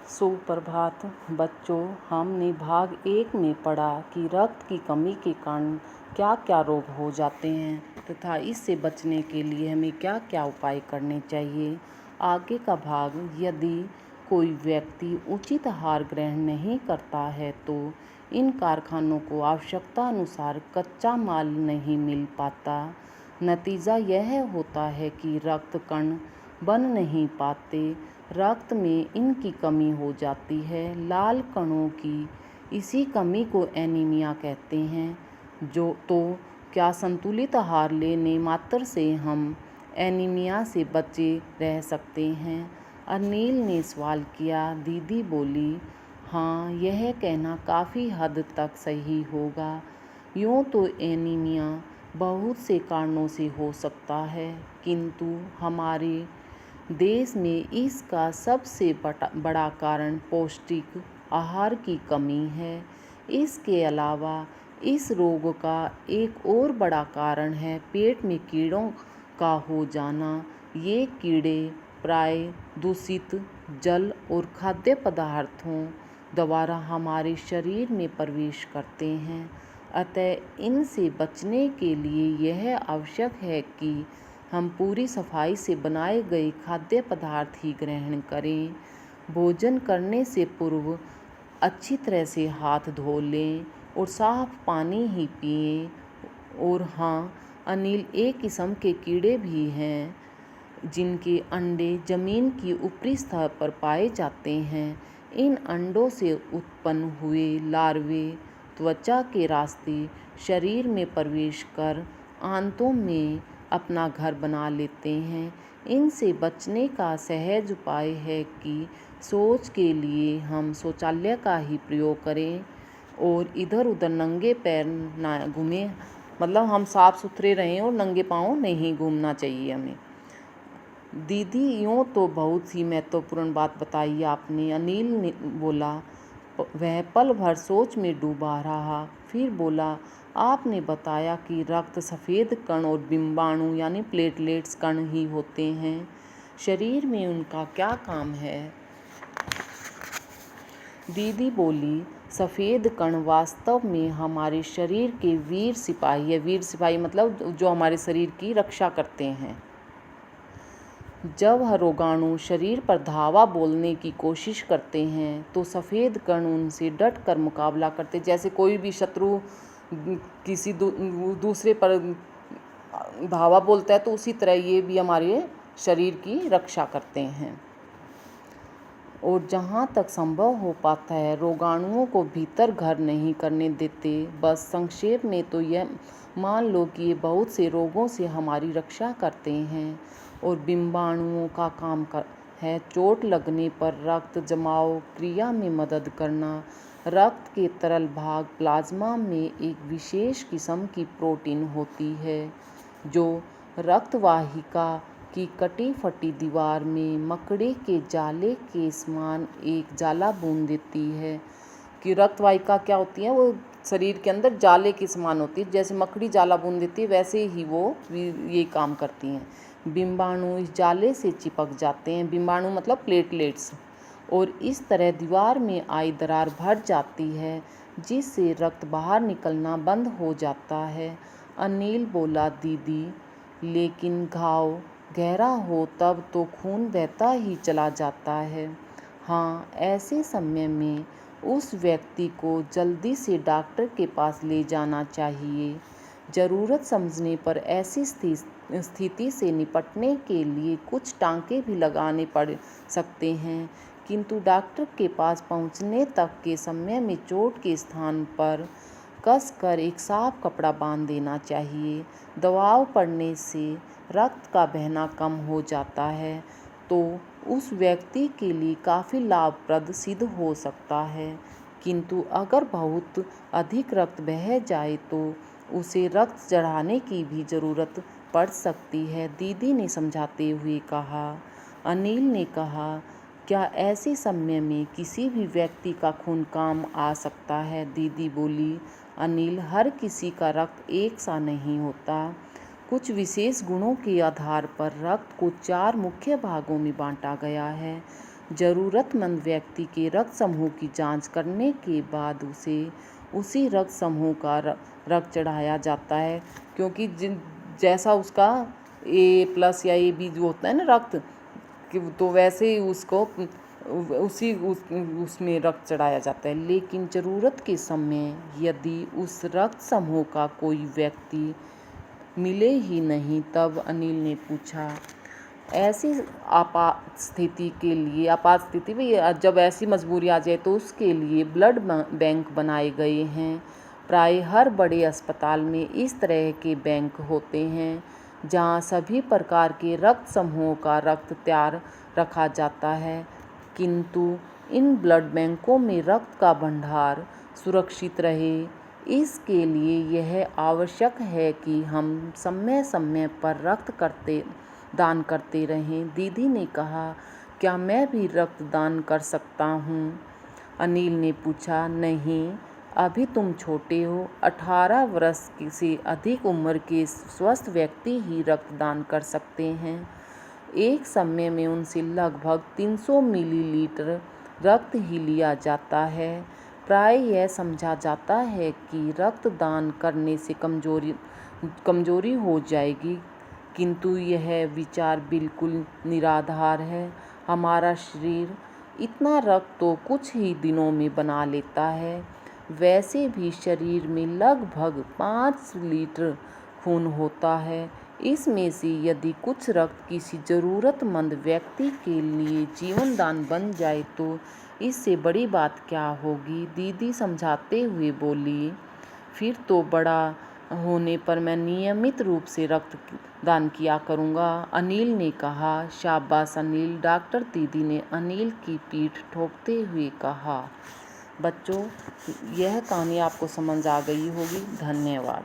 सुप्रभात बच्चों, हमने भाग 1 में पढ़ा कि रक्त की कमी के कारण क्या क्या रोग हो जाते हैं तथा इससे बचने के लिए हमें क्या क्या उपाय करने चाहिए। आगे का भाग, यदि कोई व्यक्ति उचित आहार ग्रहण नहीं करता है तो इन कारखानों को आवश्यकता अनुसार कच्चा माल नहीं मिल पाता। नतीजा यह होता है कि रक्त कण बन नहीं पाते, रक्त में इनकी कमी हो जाती है। लाल कणों की इसी कमी को एनीमिया कहते हैं। क्या संतुलित आहार लेने मात्र से हम एनीमिया से बचे रह सकते हैं? अनिल ने सवाल किया। दीदी बोली, हाँ, यह कहना काफ़ी हद तक सही होगा। यूँ तो एनीमिया बहुत से कारणों से हो सकता है, किंतु हमारे देश में इसका सबसे बड़ा कारण पौष्टिक आहार की कमी है। इसके अलावा इस रोग का एक और बड़ा कारण है पेट में कीड़ों का हो जाना। ये कीड़े प्राय दूषित जल और खाद्य पदार्थों द्वारा हमारे शरीर में प्रवेश करते हैं। अतः इनसे बचने के लिए यह आवश्यक है कि हम पूरी सफाई से बनाए गए खाद्य पदार्थ ही ग्रहण करें। भोजन करने से पूर्व अच्छी तरह से हाथ धो लें और साफ पानी ही पिएं। और हाँ अनिल, एक किस्म के कीड़े भी हैं जिनके अंडे जमीन की ऊपरी सतह पर पाए जाते हैं। इन अंडों से उत्पन्न हुए लार्वे त्वचा के रास्ते शरीर में प्रवेश कर आंतों में अपना घर बना लेते हैं। इनसे बचने का सहज उपाय है कि शौच के लिए हम शौचालय का ही प्रयोग करें और इधर उधर नंगे पैर ना घूमें। मतलब हम साफ सुथरे रहें और नंगे पाँव नहीं घूमना चाहिए हमें। दीदी, यूँ तो बहुत सी महत्वपूर्ण बात बताई आपने। अनिल ने बोला। वह पल भर सोच में डूबा रहा, फिर बोला, आपने बताया कि रक्त सफ़ेद कण और बिंबाणु यानी प्लेटलेट्स कण ही होते हैं। शरीर में उनका क्या काम है? दीदी बोली, सफ़ेद कण वास्तव में हमारे शरीर के वीर सिपाही है। वीर सिपाही मतलब जो हमारे शरीर की रक्षा करते हैं। जब रोगाणु शरीर पर धावा बोलने की कोशिश करते हैं तो सफ़ेद कण उनसे डट कर मुकाबला करते। जैसे कोई भी शत्रु किसी दूसरे पर धावा बोलता है तो उसी तरह ये भी हमारे शरीर की रक्षा करते हैं और जहाँ तक संभव हो पाता है रोगाणुओं को भीतर घर नहीं करने देते। बस संक्षेप में तो यह मान लो कि ये बहुत से रोगों से हमारी रक्षा करते हैं। और बिंबाणुओं का काम है चोट लगने पर रक्त जमाव क्रिया में मदद करना। रक्त के तरल भाग प्लाज्मा में एक विशेष किस्म की प्रोटीन होती है जो रक्तवाहिका की कटी फटी दीवार में मकड़ी के जाले के समान एक जाला बूंद देती है। कि रक्तवाहिका क्या होती है, वो शरीर के अंदर जाले के समान होती है। जैसे मकड़ी जाला बूंद देती है वैसे ही वो ये काम करती हैं। बिंबाणु इस जाले से चिपक जाते हैं। बिंबाणु मतलब प्लेटलेट्स। और इस तरह दीवार में आई दरार भर जाती है जिससे रक्त बाहर निकलना बंद हो जाता है। अनिल बोला, दीदी, लेकिन घाव गहरा हो तब तो खून बहता ही चला जाता है। हाँ, ऐसे समय में उस व्यक्ति को जल्दी से डॉक्टर के पास ले जाना चाहिए। ज़रूरत समझने पर ऐसी स्थिति से निपटने के लिए कुछ टाँके भी लगाने पड़ सकते हैं, किंतु डॉक्टर के पास पहुंचने तक के समय में चोट के स्थान पर कसकर एक साफ कपड़ा बांध देना चाहिए। दबाव पड़ने से रक्त का बहना कम हो जाता है तो उस व्यक्ति के लिए काफ़ी लाभप्रद सिद्ध हो सकता है, किंतु अगर बहुत अधिक रक्त बह जाए तो उसे रक्त चढ़ाने की भी ज़रूरत पड़ सकती है, दीदी ने समझाते हुए कहा। अनिल ने कहा, क्या ऐसे समय में किसी भी व्यक्ति का खून काम आ सकता है? दीदी बोली, अनिल, हर किसी का रक्त एक सा नहीं होता। कुछ विशेष गुणों के आधार पर रक्त को 4 मुख्य भागों में बांटा गया है। ज़रूरतमंद व्यक्ति के रक्त समूह की जांच करने के बाद उसे उसी रक्त समूह का रक्त चढ़ाया जाता है, क्योंकि जैसा उसका A+ या AB जो होता है ना रक्त, तो वैसे ही उसको उसमें रक्त चढ़ाया जाता है। लेकिन ज़रूरत के समय यदि उस रक्त समूह का कोई व्यक्ति मिले ही नहीं, तब अनिल ने पूछा, ऐसी आपात स्थिति में जब ऐसी मजबूरी आ जाए तो उसके लिए ब्लड बैंक बनाए गए हैं। प्राय हर बड़े अस्पताल में इस तरह के बैंक होते हैं जहां सभी प्रकार के रक्त समूहों का रक्त तैयार रखा जाता है, किंतु इन ब्लड बैंकों में रक्त का भंडार सुरक्षित रहे, इसके लिए यह आवश्यक है कि हम समय समय पर दान करते रहें। दीदी ने कहा, क्या मैं भी रक्त दान कर सकता हूँ? अनिल ने पूछा। नहीं, अभी तुम छोटे हो। 18 वर्ष से अधिक उम्र के स्वस्थ व्यक्ति ही रक्तदान कर सकते हैं। एक समय में उनसे लगभग 300 मिलीलीटर रक्त ही लिया जाता है। प्राय यह समझा जाता है कि रक्तदान करने से कमजोरी हो जाएगी, किंतु यह विचार बिल्कुल निराधार है। हमारा शरीर इतना रक्त तो कुछ ही दिनों में बना लेता है। वैसे भी शरीर में लगभग 5 लीटर खून होता है। इसमें से यदि कुछ रक्त किसी ज़रूरतमंद व्यक्ति के लिए जीवन दान बन जाए तो इससे बड़ी बात क्या होगी? दीदी समझाते हुए बोली। फिर तो बड़ा होने पर मैं नियमित रूप से रक्त दान किया करूँगा, अनिल ने कहा। शाबाश अनिल, डॉक्टर दीदी ने अनिल की पीठ ठोकते हुए कहा। बच्चों, यह कहानी आपको समझ आ गई होगी। धन्यवाद।